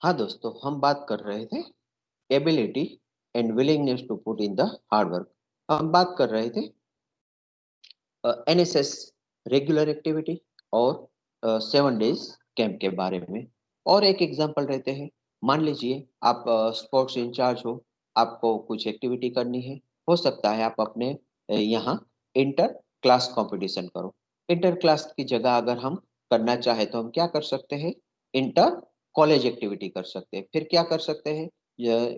हाँ दोस्तों, हम बात कर रहे थे ability and willingness to put in the hard work. हम बात कर रहे थे एनएसएस रेगुलर एक्टिविटी और 7 डेज कैंप के बारे में। और एक एग्जांपल रहते हैं, मान लीजिए आप स्पोर्ट्स इंचार्ज हो, आपको कुछ एक्टिविटी करनी है। हो सकता है आप अपने यहाँ इंटर क्लास कंपटीशन करो। इंटर क्लास की जगह अगर हम करना चाहे तो हम क्या कर सकते हैं, इंटर कॉलेज एक्टिविटी कर सकते हैं। फिर क्या कर सकते हैं,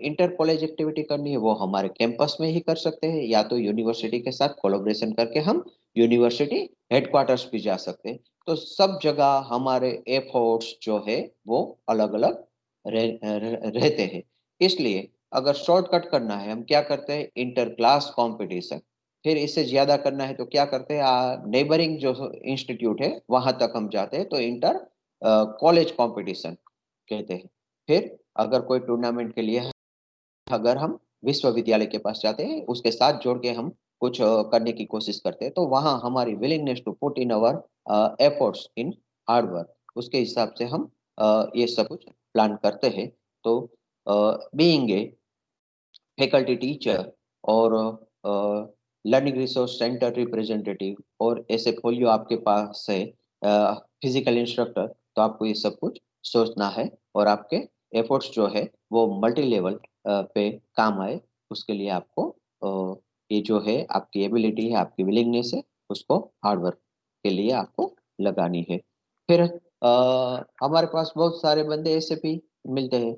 इंटर कॉलेज एक्टिविटी करनी है वो हमारे कैंपस में ही कर सकते हैं, या तो यूनिवर्सिटी के साथ कोलैबोरेशन करके हम यूनिवर्सिटी हेडक्वार्टर्स भी जा सकते हैं। तो सब जगह हमारे एफर्ट्स जो है वो अलग अलग रहते हैं। इसलिए अगर शॉर्टकट करना है, हम क्या करते हैं, इंटर क्लास कंपटीशन। फिर इससे ज्यादा करना है तो क्या करते हैं, नेबरिंग जो इंस्टीट्यूट है वहां तक हम जाते हैं तो इंटर कॉलेज कंपटीशन कहते हैं। फिर अगर कोई टूर्नामेंट के लिए अगर हम विश्वविद्यालय के पास जाते हैं, उसके साथ जोड़ के हम कुछ करने की कोशिश करते हैं, तो वहाँ हमारी willingness to put in our efforts in hard work, उसके हिसाब से हम ये सब कुछ प्लान करते हैं। तो बीइंग ए फैकल्टी टीचर और लर्निंग रिसोर्स सेंटर रिप्रेजेंटेटिव और ऐसे फोलियो आपके पास है, फिजिकल इंस्ट्रक्टर, तो आपको ये सब कुछ सोचना है और आपके एफर्ट्स जो है वो मल्टी लेवल पे काम आए। उसके लिए आपको ये जो है आपकी एबिलिटी है, आपकी विलिंगनेस है, उसको हार्ड वर्क के लिए आपको लगानी है। फिर हमारे पास बहुत सारे बंदे ऐसे भी मिलते हैं,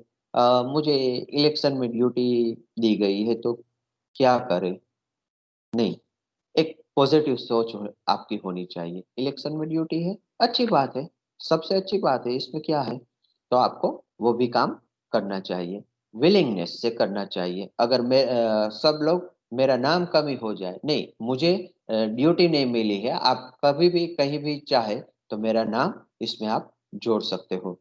मुझे इलेक्शन में ड्यूटी दी गई है तो क्या करें। नहीं, एक पॉजिटिव सोच आपकी होनी चाहिए। इलेक्शन में ड्यूटी है, अच्छी बात है, सबसे अच्छी बात है, इसमें क्या है। तो आपको वो भी काम करना चाहिए, विलिंगनेस से करना चाहिए। अगर सब लोग मेरा नाम कमी हो जाए, नहीं, मुझे ड्यूटी नहीं मिली है, आप कभी भी कहीं भी चाहे तो मेरा नाम इसमें आप जोड़ सकते हो।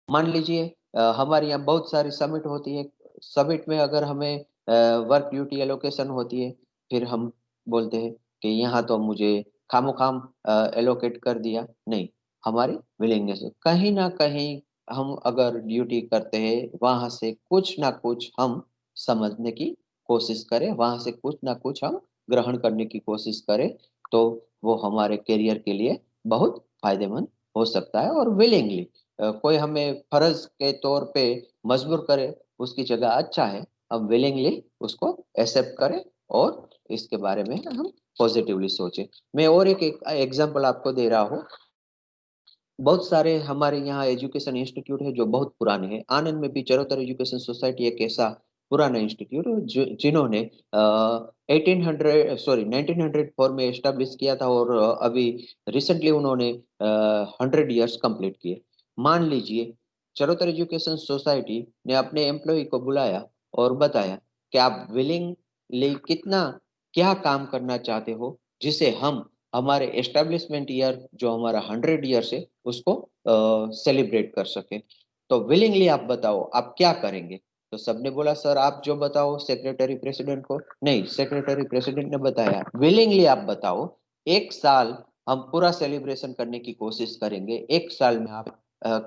मान लीजिए हमारे यहाँ बहुत सारी समिट होती है। समिट में अगर हमें वर्क ड्यूटी एलोकेशन होती है, फिर हम बोलते हैं कि यहाँ तो मुझे खामोखाम एलोकेट कर दिया। नहीं, हमारी विलिंगनेस कहीं ना कहीं हम अगर ड्यूटी करते हैं वहां से कुछ ना कुछ हम समझने की कोशिश करें, वहां से कुछ ना कुछ हम ग्रहण करने की कोशिश करें, तो वो हमारे करियर के लिए बहुत फायदेमंद हो सकता है। और विलिंगली कोई हमें फर्ज के तौर पे मजबूर करे उसकी जगह अच्छा है हम विलिंगली उसको एक्सेप्ट करें और इसके बारे में हम पॉजिटिवली सोचें। मैं और एक एग्जांपल आपको दे रहा हूँ। बहुत सारे हमारे यहाँ एजुकेशन इंस्टीट्यूट है जो बहुत पुराने हैं। आनंद में भी चरोतर एजुकेशन सोसाइटी एक ऐसा पुराना इंस्टीट्यूट है जिन्होंने 1904 में एस्टेब्लिश किया था और अभी रिसेंटली उन्होंने 100 ईयर्स कंप्लीट किए। मान लीजिए चरोतर एजुकेशन सोसाइटी ने अपने एम्प्लॉय को बुलाया और बताया कि आप विलिंगली कितना क्या काम करना चाहते हो, जिसे हम हमारे एस्टेब्लिशमेंट ईयर जो हमारा 100 ईयर्स है उसको सेलिब्रेट कर सके। तो विलिंगली आप बताओ आप क्या करेंगे। तो सबने बोला सर आप जो बताओ सेक्रेटरी प्रेसिडेंट को। नहीं, सेक्रेटरी प्रेसिडेंट ने बताया विलिंगली आप बताओ, 1 साल हम पूरा सेलिब्रेशन करने की कोशिश करेंगे, 1 साल में आप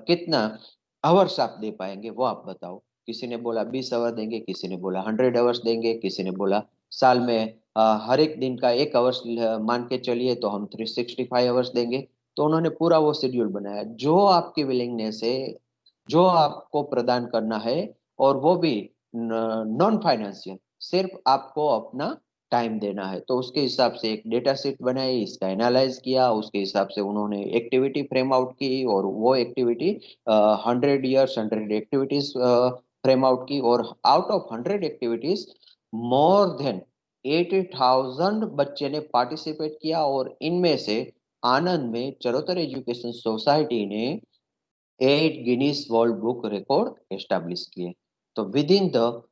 कितना आवर्स आप दे पाएंगे वो आप बताओ। किसी ने बोला 20 आवर देंगे, किसी ने बोला 100 आवर्स देंगे, किसी ने बोला साल में हर एक दिन का 1 आवर्स मान के चलिए तो हम 365 आवर्स देंगे। तो उन्होंने पूरा वो शेड्यूल बनाया जो आपकी विलिंगनेस है, जो आपको प्रदान करना है, और वो भी नॉन फाइनेंशियल, सिर्फ आपको अपना टाइम देना है। तो उसके हिसाब से एक डेटा सेट बनाई, इसका एनालाइज किया, उसके हिसाब से उन्होंने एक्टिविटी फ्रेम आउट की और वो activity 100 years 100 activities frame out की। और out of 100 activities more than 80,000 बच्चे ने पार्टिसिपेट किया। और इनमें से आनंद में चरोतर एजुकेशन सोसाइटी ने 8 Guinness world book record establish किए। तो विद इन द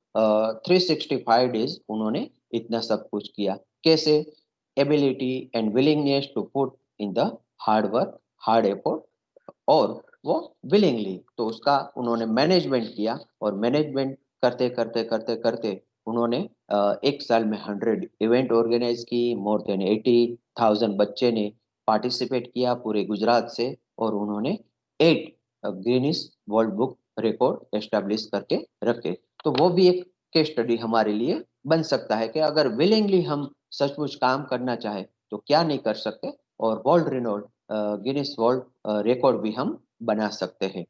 365 डेज उन्होंने इतना सब कुछ किया। कैसे, ability and willingness to put in the hard work, hard effort, और वो विलिंगली। तो उसका उन्होंने मैनेजमेंट किया और मैनेजमेंट करते करते करते करते उन्होंने 1 साल में 100 इवेंट ऑर्गेनाइज की। मोर देन 80,000 बच्चे ने पार्टिसिपेट किया पूरे गुजरात से, और उन्होंने 8 Guinness world book record establish करके रखे। तो वो भी एक केस स्टडी हमारे लिए बन सकता है कि अगर विलिंगली हम सचमुच काम करना चाहे तो क्या नहीं कर सकते, और world Reynold Guinness world record भी हम बना सकते हैं।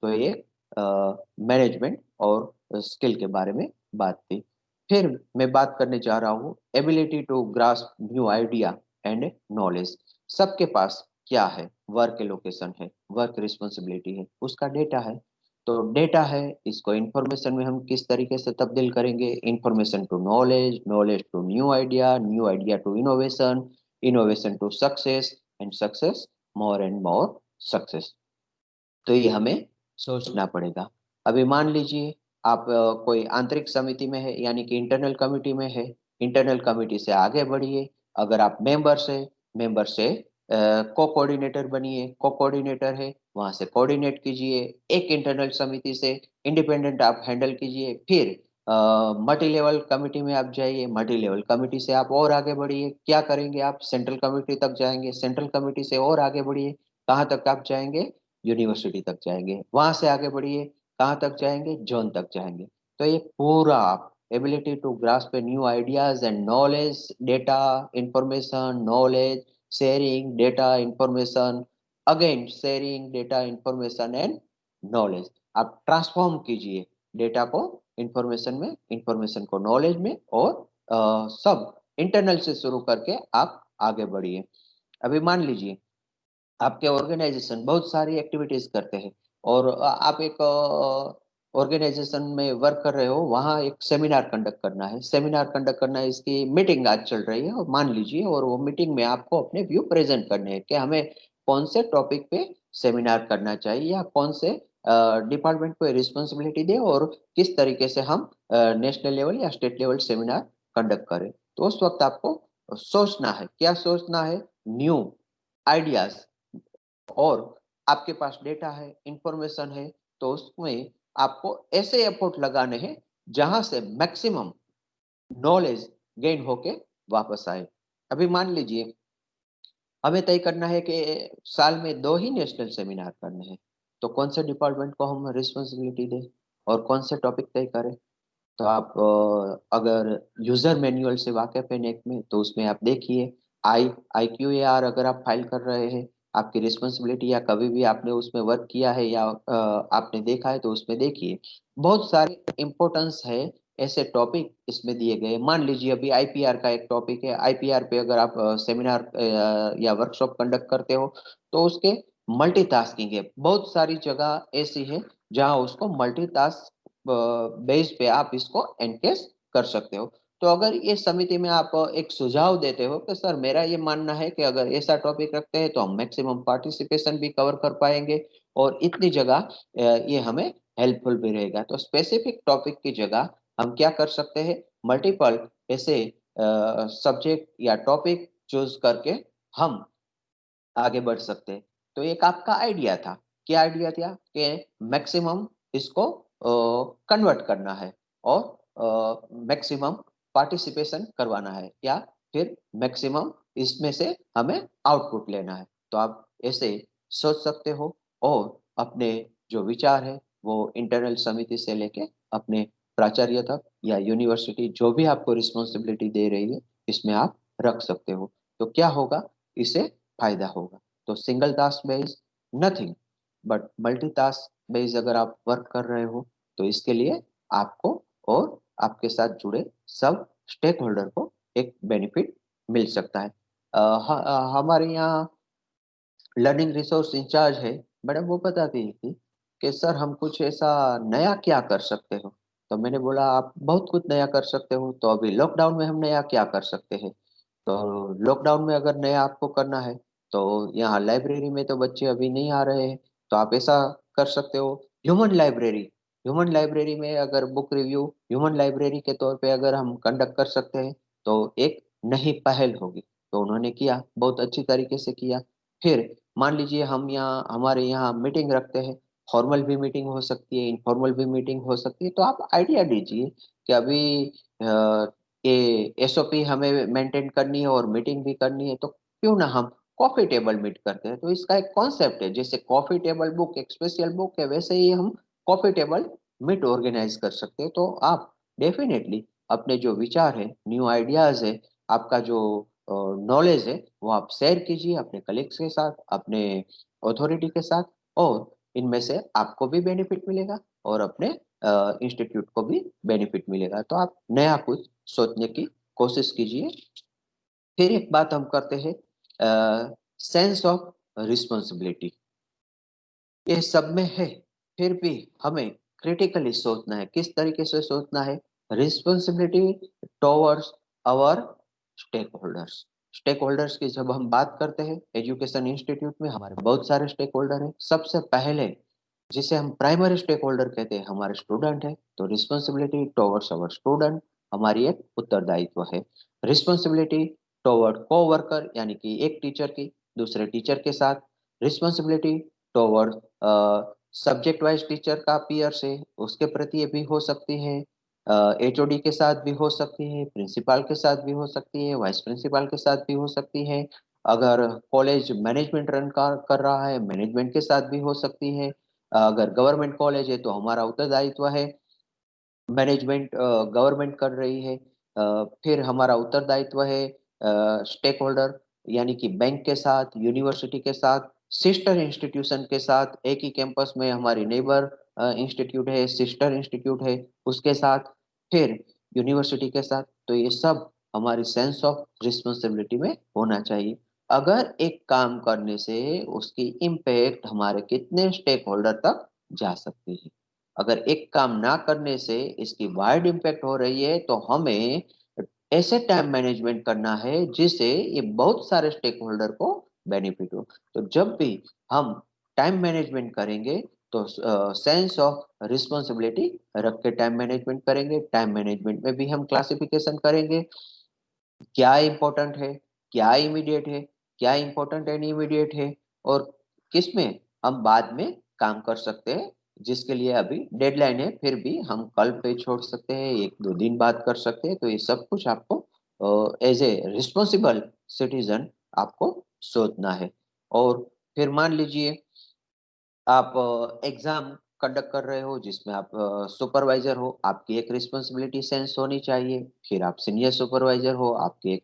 तो ये मैनेजमेंट और स्किल के बारे में बात थी। फिर मैं बात करने जा रहा हूँ ability to grasp new idea and knowledge. सबके पास क्या है, वर्क लोकेशन है, वर्क रिस्पॉन्सिबिलिटी है, उसका डेटा है। तो डेटा है, इसको इंफॉर्मेशन में हम किस तरीके से तब्दील करेंगे, information to knowledge, knowledge to new idea to innovation, innovation to success, and success more and more success. तो ये हमें सोचना पड़ेगा। अभी मान लीजिए आप कोई आंतरिक समिति में है, यानी कि इंटरनल कमिटी में है, इंटरनल कमिटी से आगे बढ़िए। अगर आप मेंबर से को कोऑर्डिनेटर बनिए, को कोऑर्डिनेटर है वहां से कोऑर्डिनेट कीजिए, एक इंटरनल समिति से इंडिपेंडेंट आप हैंडल कीजिए। फिर मल्टी लेवल कमिटी में आप जाइए, मल्टी लेवल कमिटी से आप और आगे बढ़िए। क्या करेंगे, आप सेंट्रल कमिटी तक जाएंगे, सेंट्रल कमिटी से और आगे बढ़िए, कहाँ तक आप जाएंगे, यूनिवर्सिटी तक जाएंगे। वहां से आगे बढ़िए, कहाँ तक जाएंगे, जोन तक जाएंगे। तो ये पूरा आप ability to grasp new ideas and knowledge, data information, knowledge sharing, data information, again sharing data information and knowledge, आप ट्रांसफॉर्म कीजिए डेटा को इंफॉर्मेशन में, इंफॉर्मेशन को नॉलेज में, और सब इंटरनल से शुरू करके आप आगे बढ़िए। अभी मान लीजिए आपके ऑर्गेनाइजेशन बहुत सारी एक्टिविटीज करते हैं, और आप एक ऑर्गेनाइजेशन में वर्क कर रहे हो, वहाँ एक सेमिनार कंडक्ट करना है, सेमिनार कंडक्ट करना है, इसकी मीटिंग आज चल रही है, और मान लीजिए, और वो मीटिंग में आपको अपने व्यू प्रेजेंट करने हैं कि हमें कौन से टॉपिक पे सेमिनार करना चाहिए, या कौन से डिपार्टमेंट को रिस्पॉन्सिबिलिटी दे, और किस तरीके से हम नेशनल लेवल या स्टेट लेवल सेमिनार कंडक्ट करें। तो उस वक्त आपको सोचना है, क्या सोचना है, न्यू आइडियाज, और आपके पास डेटा है, इंफॉर्मेशन है, तो उसमें आपको ऐसे एफर्ट लगाने हैं जहां से मैक्सिमम नॉलेज गेन होके वापस आए। अभी मान लीजिए हमें तय करना है कि साल में 2 ही नेशनल सेमिनार करने हैं, तो कौन से डिपार्टमेंट को हम रिस्पॉन्सिबिलिटी दें और कौन से टॉपिक तय करें। तो आप अगर यूजर मैनुअल से वाकिफ है नेक में, तो उसमें आप देखिए IQAR अगर आप फाइल कर रहे हैं, आपकी रिस्पॉन्सिबिलिटी, या कभी भी आपने उसमें वर्क किया है, या आपने देखा है, तो उसमें देखिए बहुत सारे इम्पोर्टेंस है, ऐसे टॉपिक इसमें दिए गए। मान लीजिए अभी IPR का एक टॉपिक है, IPR पे अगर आप सेमिनार या वर्कशॉप कंडक्ट करते हो, तो उसके मल्टीटास्किंग है, बहुत सारी जगह ऐसी है जहां उसको मल्टीटास्क बेस पे आप इसको एनकेस कर सकते हो। तो अगर ये समिति में आप एक सुझाव देते हो कि सर मेरा ये मानना है कि अगर ऐसा टॉपिक रखते हैं तो हम मैक्सिमम पार्टिसिपेशन भी कवर कर पाएंगे, और इतनी जगह ये हमें हेल्पफुल भी रहेगा, तो स्पेसिफिक टॉपिक की जगह हम क्या कर सकते हैं, मल्टीपल ऐसे सब्जेक्ट या टॉपिक चूज करके हम आगे बढ़ सकते हैं। तो एक आपका आइडिया था, क्या आइडिया था कि मैक्सिमम इसको कन्वर्ट करना है, और मैक्सिमम पार्टिसिपेशन करवाना है, या फिर मैक्सिमम इसमें से हमें आउटपुट लेना है। तो आप ऐसे सोच सकते हो, और अपने जो विचार है वो इंटरनल समिति से लेके अपने प्राचार्य तक, या यूनिवर्सिटी जो भी आपको रिस्पॉन्सिबिलिटी दे रही है, इसमें आप रख सकते हो। तो क्या होगा, इससे फायदा होगा। तो single task based nothing, but multitask based अगर आप वर्क कर रहे हो, तो इसके लिए आपको और आपके साथ जुड़े सब स्टेक होल्डर को एक बेनिफिट मिल सकता है। हमारे यहाँ लर्निंग रिसोर्स इंचार्ज है मैडम, वो बताती थी कि सर हम कुछ ऐसा नया क्या कर सकते हो। तो मैंने बोला आप बहुत कुछ नया कर सकते हो, तो अभी लॉकडाउन में हम नया क्या कर सकते हैं। तो लॉकडाउन में अगर नया आपको करना है, तो यहाँ लाइब्रेरी में तो बच्चे अभी नहीं आ रहे हैं, तो आप ऐसा कर सकते हो, ह्यूमन लाइब्रेरी, ह्यूमन लाइब्रेरी में अगर बुक रिव्यू ह्यूमन लाइब्रेरी के तौर पे अगर हम कंडक्ट कर सकते हैं, तो एक नई पहल होगी। तो उन्होंने किया, बहुत अच्छी तरीके से किया। फिर मान लीजिए हम यहाँ, हमारे यहाँ मीटिंग रखते हैं, फॉर्मल भी मीटिंग हो सकती है, इनफॉर्मल भी मीटिंग हो सकती है, तो आप आइडिया दीजिए कि अभी ये SOP हमें मेंटेन करनी है और मीटिंग भी करनी है, तो क्यों ना हम कॉफी टेबल मीट करते हैं। तो इसका एक कॉन्सेप्ट है, जैसे कॉफी टेबल बुक एक स्पेशल बुक है, वैसे ही हम कॉफी टेबल मीट ऑर्गेनाइज कर सकते हैं। तो आप डेफिनेटली अपने जो विचार है, न्यू आइडियाज है, आपका जो नॉलेज है, वो आप शेयर कीजिए अपने कलीग्स के साथ, अपने अथॉरिटी के साथ, और इनमें से आपको भी बेनिफिट मिलेगा और अपने इंस्टीट्यूट को भी बेनिफिट मिलेगा। तो आप नया कुछ सोचने की कोशिश कीजिए। फिर एक बात हम करते हैं, सेंस ऑफ रिस्पॉन्सिबिलिटी। ये सब में है, फिर भी हमें क्रिटिकली सोचना है। किस तरीके से सोचना है? Responsibility towards our stakeholders. Stakeholders की जब हम बात करते हैं एजुकेशन इंस्टीट्यूट में, हमारे बहुत सारे स्टेक होल्डर हैं। सबसे पहले जिसे हम प्राइमरी स्टेक होल्डर कहते हैं, हमारे स्टूडेंट है। तो रिस्पॉन्सिबिलिटी टुवर्ड्स आवर स्टूडेंट हमारी एक उत्तरदायित्व है। रिस्पॉन्सिबिलिटी टुवर्ड को वर्कर, यानी कि एक टीचर की दूसरे टीचर के साथ। Responsibility toward subject wise teacher का पीयर से, उसके प्रति ये भी हो सकती है। एचओडी के साथ भी हो सकती है, प्रिंसिपल के साथ भी हो सकती है, वाइस प्रिंसिपल के साथ भी हो सकती है। अगर कॉलेज मैनेजमेंट रन कर रहा है, मैनेजमेंट के साथ भी हो सकती है। अगर गवर्नमेंट कॉलेज है तो हमारा उत्तरदायित्व है, मैनेजमेंट गवर्नमेंट कर रही है। फिर हमारा उत्तरदायित्व है स्टेक होल्डर, यानी कि बैंक के साथ, यूनिवर्सिटी के साथ, सिस्टर इंस्टीट्यूशन के साथ। एक ही कैंपस में हमारी नेबर इंस्टीट्यूट है, सिस्टर इंस्टीट्यूट है, उसके साथ, फिर यूनिवर्सिटी के साथ। तो ये सब हमारी सेंस ऑफ रिस्पॉन्सिबिलिटी में होना चाहिए। अगर एक काम करने से उसकी इम्पैक्ट हमारे कितने स्टेक होल्डर तक जा सकती है, अगर एक काम ना करने से इसकी वाइड इम्पैक्ट हो रही है, तो हमें ऐसे टाइम मैनेजमेंट करना है जिससे ये बहुत सारे स्टेक होल्डर को बेनिफिट हो। तो जब भी हम टाइम मैनेजमेंट करेंगे तो सेंस ऑफ रिस्पॉन्सिबिलिटी रख के टाइम मैनेजमेंट करेंगे। टाइम मैनेजमेंट में भी हम क्लासिफिकेशन करेंगे, क्या इम्पोर्टेंट है, क्या इमीडिएट है, क्या इम्पोर्टेंट एंड इमीडिएट है, और किसमें हम बाद में काम कर सकते हैं, जिसके लिए अभी डेडलाइन है फिर भी हम कल पे छोड़ सकते हैं, एक दो दिन बाद कर सकते हैं। तो ये सब कुछ आपको एज ए रिस्पॉन्सिबल सिटीजन आपको सोचना है। और फिर मान लीजिए आप एग्जाम कंडक्ट कर रहे हो जिसमें आप सुपरवाइजर हो, आपकी एक रिस्पॉन्सिबिलिटी सेंस होनी चाहिए। फिर आप सीनियर सुपरवाइजर हो, आपकी एक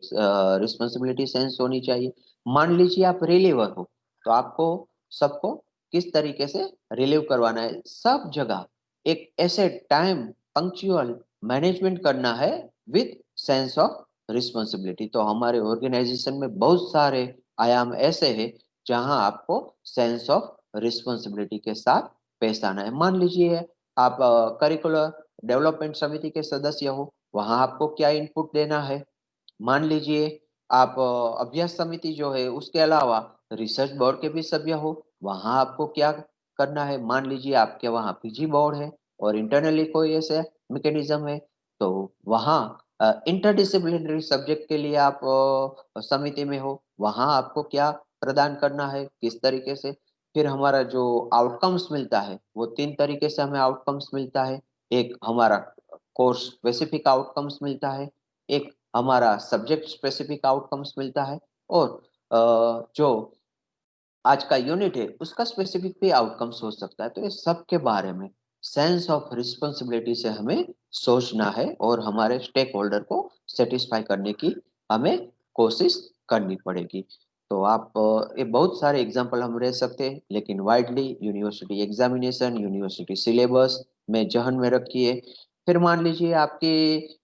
रिस्पॉन्सिबिलिटी सेंस होनी चाहिए। मान लीजिए आप रिलीवर हो, तो आपको सबको किस तरीके से रिलीव करवाना है, सब जगह एक ऐसे टाइम पंक्चुअल मैनेजमेंट करना है विथ सेंस ऑफ रिस्पॉन्सिबिलिटी। तो हमारे ऑर्गेनाइजेशन में बहुत सारे आयाम ऐसे हैं जहां आपको सेंस ऑफ रिस्पॉन्सिबिलिटी के साथ पेश आना है। मान लीजिए आप करिकुलर डेवलपमेंट समिति के सदस्य हो, वहां आपको क्या इनपुट देना है। मान लीजिए आप अभ्यास समिति जो है उसके अलावा रिसर्च बोर्ड के भी सभ्य हो, वहां आपको क्या करना है। मान लीजिए आपके वहाँ पीजी बोर्ड है और इंटरनली कोई ऐसे मैकेनिज्म है, तो वहाँ इंटरडिसिप्लिनरी सब्जेक्ट के लिए आप समिति में हो, वहां आपको क्या प्रदान करना है, किस तरीके से। फिर हमारा जो आउटकम्स मिलता है वो तीन तरीके से हमें आउटकम्स मिलता है। एक हमारा कोर्स स्पेसिफिक आउटकम्स मिलता है, एक हमारा सब्जेक्ट स्पेसिफिक आउटकम्स मिलता है, और जो आज का यूनिट है उसका स्पेसिफिक भी आउटकम्स हो सकता है। तो ये सब के बारे में सेंस ऑफ रिस्पॉन्सिबिलिटी से हमें सोचना है और हमारे स्टेक होल्डर को सेटिस्फाई करने की हमें कोशिश करनी पड़ेगी। तो आप ये बहुत सारे एग्जाम्पल हम रह सकते हैं, लेकिन widely university examination, university syllabus में जहन में रखिए। फिर मान लीजिए आपकी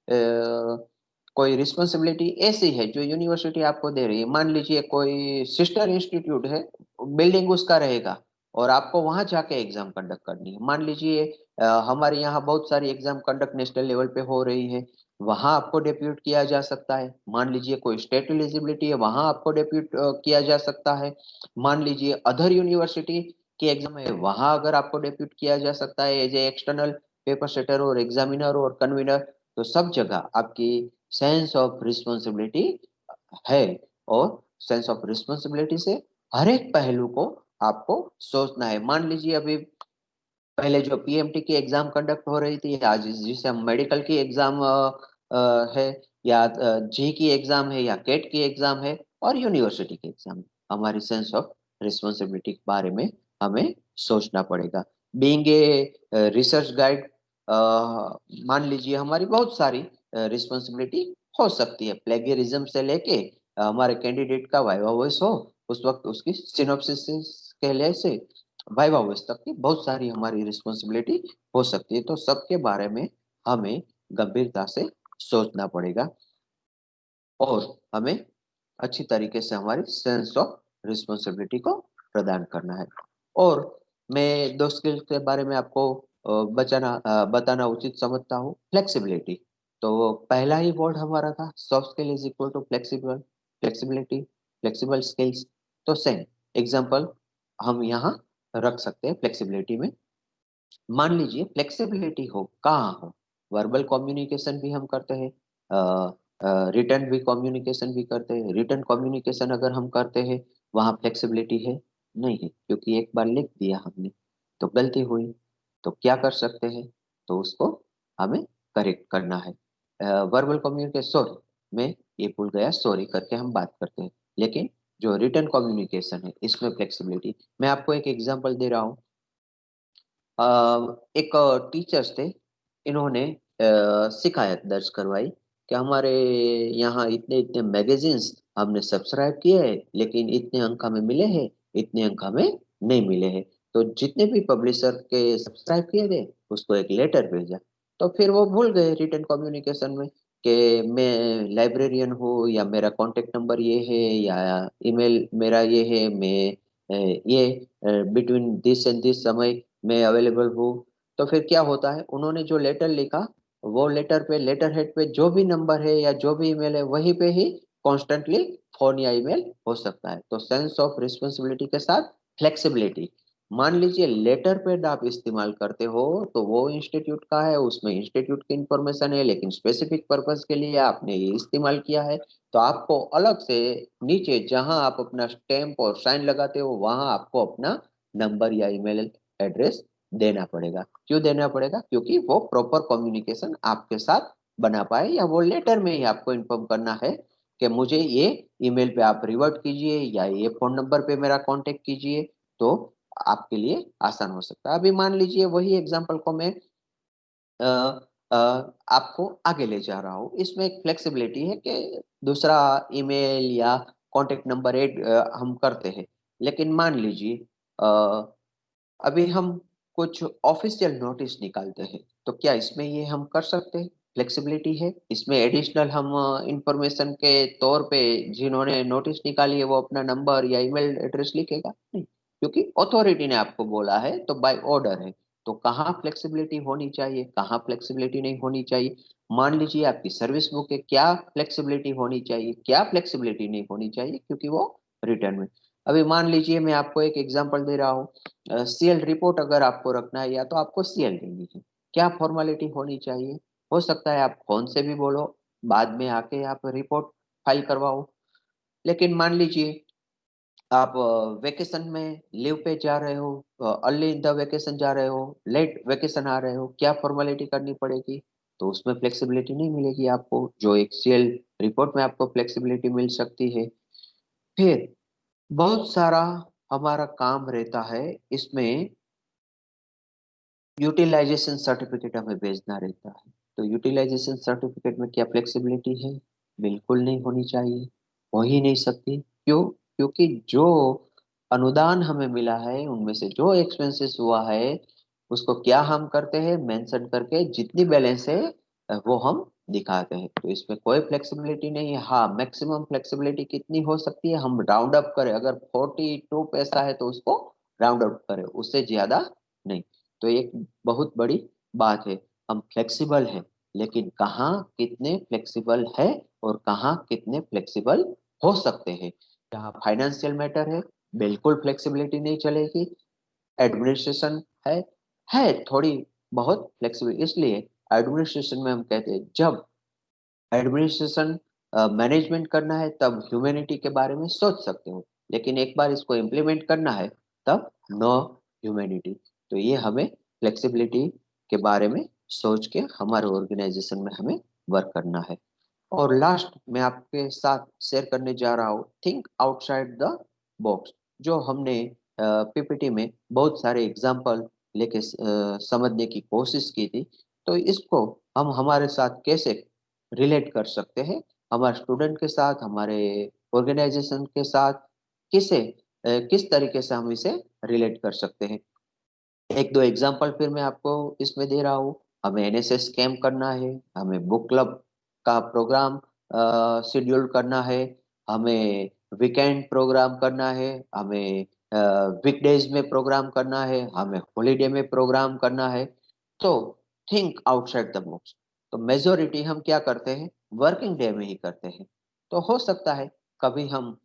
कोई रिस्पॉन्सिबिलिटी ऐसी है जो यूनिवर्सिटी आपको दे रही है। मान लीजिए कोई सिस्टर इंस्टीट्यूट है, बिल्डिंग उसका रहेगा और आपको वहां जाके एग्जाम कंडक्ट करनी है। मान लीजिए हमारे यहाँ बहुत सारी एग्जाम कंडक्ट नेशनल लेवल पे हो रही है, वहां आपको डेप्यूट किया जा सकता है। मान लीजिए कोई स्टेट एलिजिबिलिटी है, वहां आपको डेप्यूट किया जा सकता है। मान लीजिए अदर यूनिवर्सिटी की एग्जाम है, वहां अगर आपको डेप्यूट किया जा सकता है as a external paper setter और एग्जामिनर और कन्वीनर। तो सब जगह आपकी सेंस ऑफ रिस्पॉन्सिबिलिटी है, और सेंस ऑफ रिस्पॉन्सिबिलिटी से हर एक पहलू को आपको सोचना है। मान लीजिए अभी पहले जो पीएमटी की एग्जाम कंडक्ट हो रही थी, आज जिसे हम मेडिकल की एग्जाम है, या जी की एग्जाम है, या केट की एग्जाम है, और यूनिवर्सिटी की एग्जाम है, हमारी सेंस ऑफ रिस्पॉन्सिबिलिटी के बारे में हमें सोचना पड़ेगा। बीइंग ए रिसर्च गाइड, मान लीजिए हमारी बहुत सारी रिस्पॉन्सिबिलिटी हो सकती है। प्लेगियरिज्म से लेके हमारे कैंडिडेट का वाइवा वॉइस हो, उस वक्त उसकी सिनॉप्सिस के लिए से वाइवा वॉइस तक की बहुत सारी हमारी रिस्पॉन्सिबिलिटी हो सकती है। तो सबके बारे में हमें गंभीरता से सोचना पड़ेगा और हमें अच्छी तरीके से हमारी सेंस ऑफ रिस्पॉन्सिबिलिटी को प्रदान करना है। और मैं दो स्किल के बारे में आपको बताना उचित समझता हूँ। फ्लेक्सिबिलिटी, तो पहला ही वर्ड हमारा था, soft skill is equal to flexible, flexibility, flexible skills. तो सेम एग्जांपल हम यहाँ रख सकते हैं फ्लेक्सिबिलिटी में। मान लीजिए फ्लेक्सिबिलिटी हो कहाँ हो, वर्बल कम्युनिकेशन भी हम करते हैं, रिटर्न भी कम्युनिकेशन भी करते हैं। रिटर्न कम्युनिकेशन अगर हम करते हैं वहाँ फ्लेक्सिबिलिटी है नहीं है, क्योंकि एक बार लिख दिया हमने तो गलती हुई, तो क्या कर सकते हैं, तो उसको हमें करेक्ट करना है। वर्बल कम्युनिकेशन, सॉरी मैं ये भूल गया, सॉरी करके हम बात करते हैं। लेकिन जो रिटर्न कम्युनिकेशन है इसमें फ्लेक्सिबिलिटी, मैं आपको एक एग्जांपल दे रहा हूँ। एक टीचर्स थे, इन्होंने शिकायत दर्ज करवाई कि हमारे यहाँ इतने इतने मैगजीन्स हमने सब्सक्राइब किए हैं, लेकिन इतने अंक हमें मिले हैं, इतने अंक हमें नहीं मिले हैं। तो जितने भी पब्लिशर के सब्सक्राइब किए थे उसको एक लेटर भेजा। तो फिर वो भूल गए रिटर्न कम्युनिकेशन में कि मैं लाइब्रेरियन हूँ, या मेरा कॉन्टेक्ट नंबर ये है, या ईमेल मेरा ये है, मैं ये बिटवीन दिस एंड दिस समय मैं अवेलेबल हूँ। तो फिर क्या होता है, उन्होंने जो लेटर लिखा वो लेटर पे, लेटर हेड पे जो भी नंबर है या जो भी ईमेल है वहीं पे ही कॉन्स्टेंटली फोन या ईमेल हो सकता है। तो सेंस ऑफ रिस्पॉन्सिबिलिटी के साथ फ्लेक्सिबिलिटी। मान लीजिए लेटर पैड आप इस्तेमाल करते हो तो वो इंस्टीट्यूट का है, उसमें इंस्टीट्यूट की इंफॉर्मेशन है, लेकिन स्पेसिफिक पर्पस के लिए आपने ये इस्तेमाल किया है, तो आपको अलग से नीचे जहां आप अपना स्टैम्प और साइन लगाते हो वहां आपको अपना नंबर या ईमेल एड्रेस देना पड़ेगा। क्यों देना पड़ेगा? क्योंकि वो प्रॉपर कम्युनिकेशन आपके साथ बना पाए, या वो लेटर में ही आपको इन्फॉर्म करना है कि मुझे ये ईमेल पे आप रिवर्ट कीजिए या ये फोन नंबर पे मेरा कांटेक्ट कीजिए, तो आपके लिए आसान हो सकता है। अभी मान लीजिए वही एग्जांपल को मैं अ, अ, आपको आगे ले जा रहा हूँ। इसमें एक फ्लेक्सिबिलिटी है कि दूसरा ईमेल या कांटेक्ट नंबर ऐड हम करते हैं, लेकिन मान लीजिए अभी हम कुछ ऑफिशियल नोटिस निकालते हैं, तो क्या इसमें ये हम कर सकते हैं? फ्लेक्सिबिलिटी है इसमें। एडिशनल हम इंफॉर्मेशन के तौर पे जिन्होंने नोटिस निकाली है वो अपना नंबर या ईमेल एड्रेस लिखेगा नहीं, क्योंकि अथॉरिटी ने आपको बोला है तो बाय ऑर्डर है। तो कहाँ फ्लेक्सिबिलिटी होनी चाहिए, कहाँ फ्लेक्सिबिलिटी नहीं होनी चाहिए? मान लीजिए आपकी सर्विस बुक है, क्या फ्लेक्सिबिलिटी होनी चाहिए, क्या फ्लेक्सिबिलिटी नहीं होनी चाहिए, क्योंकि वो रिटर्न में। अभी मान लीजिए मैं आपको एक एग्जांपल दे रहा हूँ, सीएल रिपोर्ट अगर आपको रखना है या तो आपको सीएल देनी है, क्या फॉर्मेलिटी होनी चाहिए? हो सकता है आप फोन से भी बोलो, बाद में आके आप रिपोर्ट फाइल करवाओ। लेकिन मान लीजिए आप वेकेशन में लीव पे जा रहे हो, अर्ली इन द वेकेशन जा रहे हो, लेट वेकेशन आ रहे हो, क्या फॉर्मेलिटी करनी पड़ेगी? तो उसमें फ्लेक्सिबिलिटी नहीं मिलेगी आपको, जो एक सीएल रिपोर्ट में आपको फ्लेक्सिबिलिटी मिल सकती है। फिर बहुत सारा हमारा काम रहता है इसमें, यूटिलाइजेशन सर्टिफिकेट हमें भेजना रहता है। तो यूटिलाइजेशन सर्टिफिकेट में क्या फ्लेक्सिबिलिटी है? बिल्कुल नहीं होनी चाहिए, हो ही नहीं सकती। क्यों? क्योंकि जो अनुदान हमें मिला है उनमें से जो एक्सपेंसेस हुआ है उसको क्या हम करते हैं, मेंशन करके जितनी बैलेंस है वो हम दिखाते हैं। तो इसमें कोई फ्लेक्सिबिलिटी नहीं है। हाँ, मैक्सिमम फ्लेक्सिबिलिटी कितनी हो सकती है, हम राउंड अप करें, अगर 42 पैसा है तो उसको राउंड अप करें, उससे ज्यादा नहीं। तो एक बहुत बड़ी बात है, हम फ्लेक्सिबल हैं, लेकिन कहाँ कितने फ्लेक्सिबल है और कहाँ कितने फ्लेक्सिबल हो सकते हैं। जहाँ फाइनेंशियल मैटर है बिल्कुल फ्लेक्सिबिलिटी नहीं चलेगी। एडमिनिस्ट्रेशन है थोड़ी बहुत फ्लेक्सिबिलिटी, इसलिए एडमिनिस्ट्रेशन में हम कहते हैं जब एडमिनिस्ट्रेशन मैनेजमेंट करना है तब ह्यूमैनिटी के बारे में सोच सकते हो, लेकिन एक बार इसको इम्प्लीमेंट करना है तब नो ह्यूमैनिटी। तो ये हमें फ्लेक्सिबिलिटी के बारे में सोच के हमारे ऑर्गेनाइजेशन में हमें वर्क करना है। और लास्ट मैं आपके साथ शेयर करने जा रहा हूँ, थिंक आउटसाइड द बॉक्स। जो हमने पीपीटी में बहुत सारे एग्जाम्पल लेके समझने की कोशिश की थी। तो इसको हम हमारे साथ कैसे रिलेट कर सकते हैं, हमारे स्टूडेंट के साथ, हमारे ऑर्गेनाइजेशन के साथ, किस तरीके से हम इसे रिलेट कर सकते हैं। एक दो एग्जांपल फिर मैं आपको इसमें दे रहा हूँ। हमें एनएसएस कैंप करना है, हमें बुक क्लब का प्रोग्राम शेड्यूल करना है, हमें वीकेंड प्रोग्राम करना है, हमें वीकडेज में प्रोग्राम करना है, हमें हॉलीडे में प्रोग्राम करना है। तो थिंक आउटसाइड द बॉक्स। तो मेजोरिटी हम क्या करते हैं, वर्किंग डे में ही करते हैं। तो हो सकता है कभी हम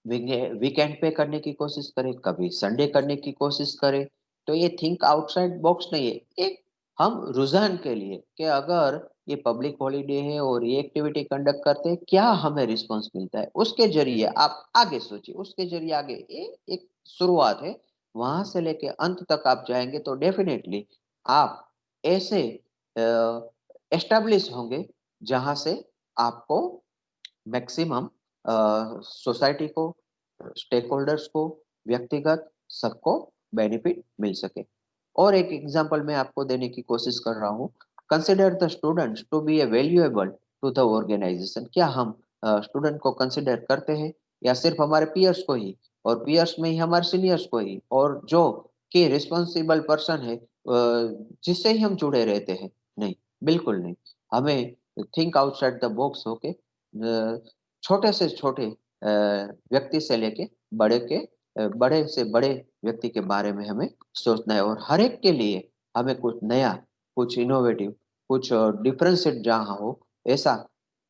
वीकेंड पे करने की कोशिश करें, कभी संडे करने की कोशिश करें। तो ये थिंक आउटसाइड बॉक्स नहीं है, एक हम रुझान के लिए कि अगर ये पब्लिक हॉलीडे है और ये एक्टिविटी कंडक्ट करते हैं, क्या हमें रिस्पांस मिलता है, उसके जरिए आप आगे सोचिए, उसके जरिए आगे ये एक शुरुआत है। वहां से लेके अंत तक आप जाएंगे तो डेफिनेटली आप ऐसे एस्टेब्लिश होंगे जहां से आपको मैक्सिमम सोसाइटी को, स्टेक होल्डर्स को, व्यक्तिगत सबको बेनिफिट मिल सके। और एक एग्जांपल मैं आपको देने की कोशिश कर रहा हूँ। Consider the students to be a valuable to the organisation. क्या हम स्टूडेंट को कंसिडर करते हैं, या सिर्फ हमारे पीयर्स को ही, और पीयर्स में ही हमारे सीनियर्स को ही, और जो कि रिस्पॉन्सिबल पर्सन है जिससे ही हम जुड़े रहते हैं? नहीं, बिल्कुल नहीं। हमें थिंक आउटसाइड द बॉक्स होके छोटे से छोटे व्यक्ति से लेके बड़े से बड़े व्यक्ति के बारे में हमें सोचना है, और हर एक के लिए हमें कुछ नया, कुछ इनोवेटिव, कुछ डिफरेंशिएट जहाँ हो, ऐसा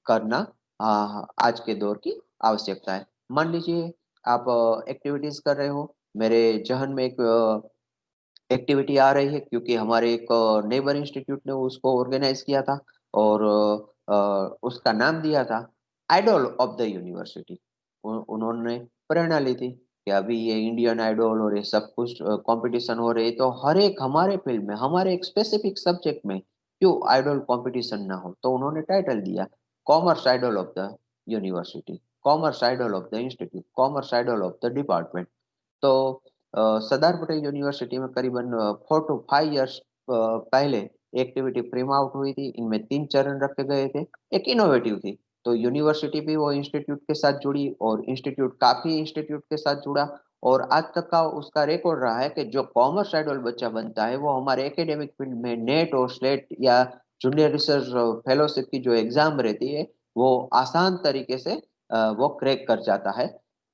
करना आज के दौर की आवश्यकता है। मान लीजिए आप एक्टिविटीज कर रहे हो, मेरे जहन में एक एक्टिविटी आ रही है, क्योंकि हमारे एक नेबर इंस्टीट्यूट ने उसको ऑर्गेनाइज किया था, और उसका नाम दिया था आइडल ऑफ द यूनिवर्सिटी। उन्होंने प्रेरणा ली थी कि अभी ये इंडियन आइडल और ये सब कुछ कंपटीशन हो रहे हैं, तो हर एक हमारे फील्ड में, हमारे एक स्पेसिफिक सब्जेक्ट में क्यों आइडल कंपटीशन ना हो। तो उन्होंने टाइटल दिया commerce idol of the university, commerce idol of the institute, commerce idol of the department. तो सरदार पटेल यूनिवर्सिटी में करीबन 4 to 5 years पहले एक्टिविटी प्रीम आउट हुई थी। इनमें 3 चरण रखे गए थे। एक इनोवेटिव थी, तो यूनिवर्सिटी भी वो इंस्टीट्यूट के साथ जुड़ी, और इंस्टीट्यूट काफी इंस्टीट्यूट के साथ जुड़ा, और आज तक का उसका रिकॉर्ड रहा है कि जो कॉमर्स आइडल बच्चा बनता है वो हमारे एकेडमिक फील्ड में नेट और स्लेट या जूनियर रिसर्च फेलोशिप की जो एग्जाम रहती है, वो आसान तरीके से वो क्रैक कर जाता है।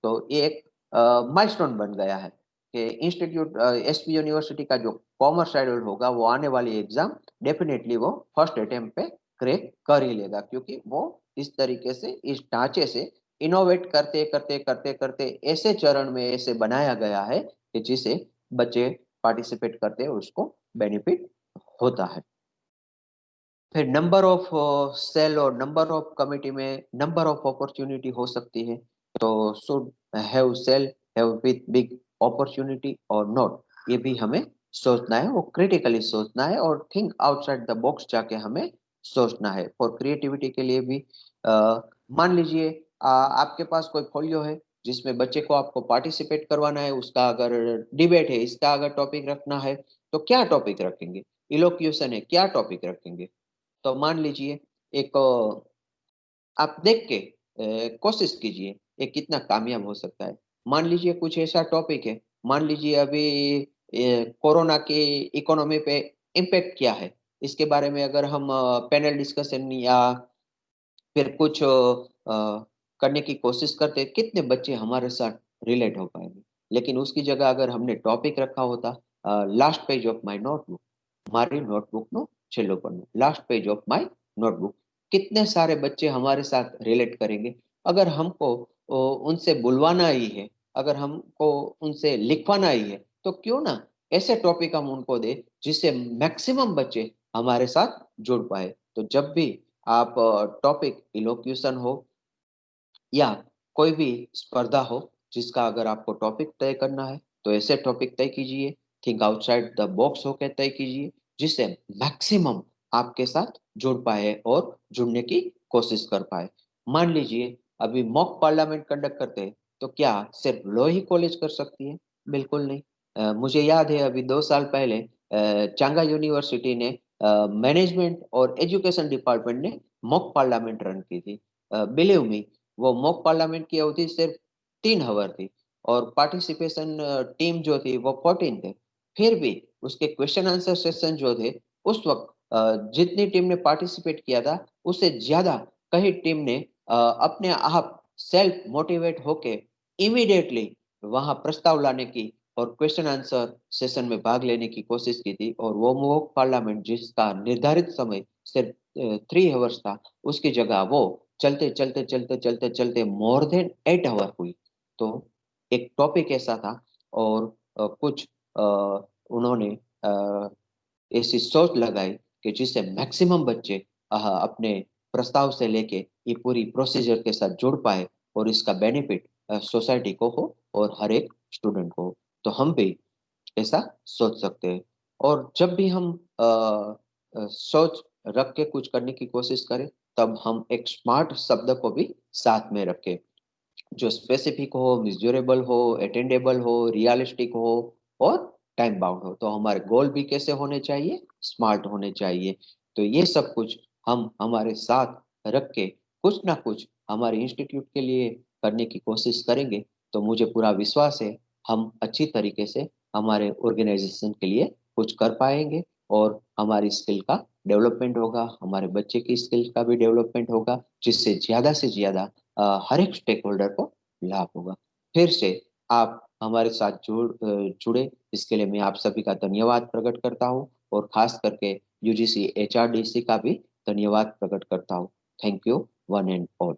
तो ये एक माइलस्टोन बन गया है कि इंस्टीट्यूट एसपी यूनिवर्सिटी का जो कॉमर्स आइडल होगा, वो आने वाली एग्जाम डेफिनेटली वो फर्स्ट अटेम्प्ट पे क्रैक कर ही लेगा, क्योंकि वो इस तरीके से, इस ढांचे से इनोवेट करते करते करते करते ऐसे चरण में ऐसे बनाया गया है कि जिसे बच्चे पार्टिसिपेट करते हैं उसको बेनिफिट होता है। फिर नंबर ऑफ सेल और नंबर ऑफ कमिटी में नंबर ऑफ अपॉर्चुनिटी हो सकती है। तो should have cell have with big opportunity और नॉट, ये भी हमें सोचना है, वो क्रिटिकली सोचना है, और थिंक आउटसाइड द बॉक्स जाके हमें सोचना है। फॉर क्रिएटिविटी के लिए भी मान लीजिए आपके पास कोई फोलियो है जिसमें बच्चे को आपको पार्टिसिपेट करवाना है, उसका अगर डिबेट है, इसका अगर टॉपिक रखना है, तो क्या टॉपिक रखेंगे? इलोक्यूशन है, क्या टॉपिक रखेंगे? तो मान लीजिए एक आप देख के कोशिश कीजिए ये कितना कामयाब हो सकता है। मान लीजिए कुछ ऐसा टॉपिक है, मान लीजिए अभी कोरोना की इकोनॉमी पे इम्पैक्ट क्या है, इसके बारे में अगर हम पैनल डिस्कशन या फिर कुछ करने की कोशिश करते, कितने बच्चे हमारे साथ रिलेट हो पाएंगे। लेकिन उसकी जगह अगर हमने टॉपिक रखा होता last page of my notebook, हमारी नोटबुक नो छेल्लो पन्नो, last page of my notebook, कितने सारे बच्चे हमारे साथ रिलेट करेंगे। अगर हमको उनसे बुलवाना ही है, अगर हमको उनसे लिखवाना ही है, तो क्यों ना ऐसे टॉपिक हम उनको दे जिससे मैक्सिमम बच्चे हमारे साथ जुड़ पाए। तो जब भी आप टॉपिक इलोक्यूशन हो या कोई भी स्पर्धा हो जिसका अगर आपको टॉपिक तय करना है, तो ऐसे टॉपिक तय कीजिए, थिंक आउटसाइड द बॉक्स होकर तय कीजिए, जिससे मैक्सिमम आपके साथ जुड़ पाए और जुड़ने की कोशिश कर पाए। मान लीजिए अभी मॉक पार्लियामेंट कंडक्ट करते हैं, तो क्या सिर्फ लॉ ही कॉलेज कर सकती है? बिल्कुल नहीं। मुझे याद है अभी 2 साल पहले चांगा यूनिवर्सिटी ने मैनेजमेंट और एजुकेशन डिपार्टमेंट ने मॉक पार्लियामेंट रन की थी। बिलीव मी, वो मॉक पार्लियामेंट की अवधि सिर्फ 3 आवर थी और पार्टिसिपेशन टीम जो थी वो 14 थे। फिर भी उसके क्वेश्चन आंसर सेशन जो थे उस वक्त जितनी टीम ने पार्टिसिपेट किया था उससे ज्यादा कई टीम ने अपने आप सेल्फ मोटिवेट होके इमीडिएटली वहां प्रस्ताव लाने की और क्वेश्चन आंसर सेशन में भाग लेने की कोशिश की थी। और वो मॉक पार्लियामेंट जिसका निर्धारित समय सिर्फ 3 आवर्स था, उसकी जगह वो चलते चलते चलते चलते चलते मोर देन 8 आवर हुई। तो एक टॉपिक ऐसा था और कुछ उन्होंने ऐसी सोच लगाई कि जिससे मैक्सिमम बच्चे अपने प्रस्ताव से लेके ये पूरी प्रोसीजर के साथ जुड़ पाए और इसका बेनिफिट सोसाइटी को हो और हर एक स्टूडेंट को हो। तो हम भी ऐसा सोच सकते हैं। और जब भी हम सोच रख के कुछ करने की कोशिश करें, तब हम एक स्मार्ट शब्द को भी साथ में रखें, जो स्पेसिफिक हो, मेजरेबल हो, अटेंडेबल हो, रियलिस्टिक हो और टाइम बाउंड हो। तो हमारे गोल भी कैसे होने चाहिए? स्मार्ट होने चाहिए। तो ये सब कुछ हम हमारे साथ रख के कुछ ना कुछ हमारे इंस्टीट्यूट के लिए करने की कोशिश करेंगे, तो मुझे पूरा विश्वास है हम अच्छी तरीके से हमारे ऑर्गेनाइजेशन के लिए कुछ कर पाएंगे और हमारी स्किल का डेवलपमेंट होगा, हमारे बच्चे की स्किल का भी डेवलपमेंट होगा, जिससे ज्यादा से ज्यादा हर एक स्टेक होल्डर को लाभ होगा। फिर से आप हमारे साथ जुड़े, इसके लिए मैं आप सभी का धन्यवाद प्रकट करता हूँ और खास करके यूजीसी एचआरडीसी का भी धन्यवाद प्रकट करता हूँ। Thank you one and all.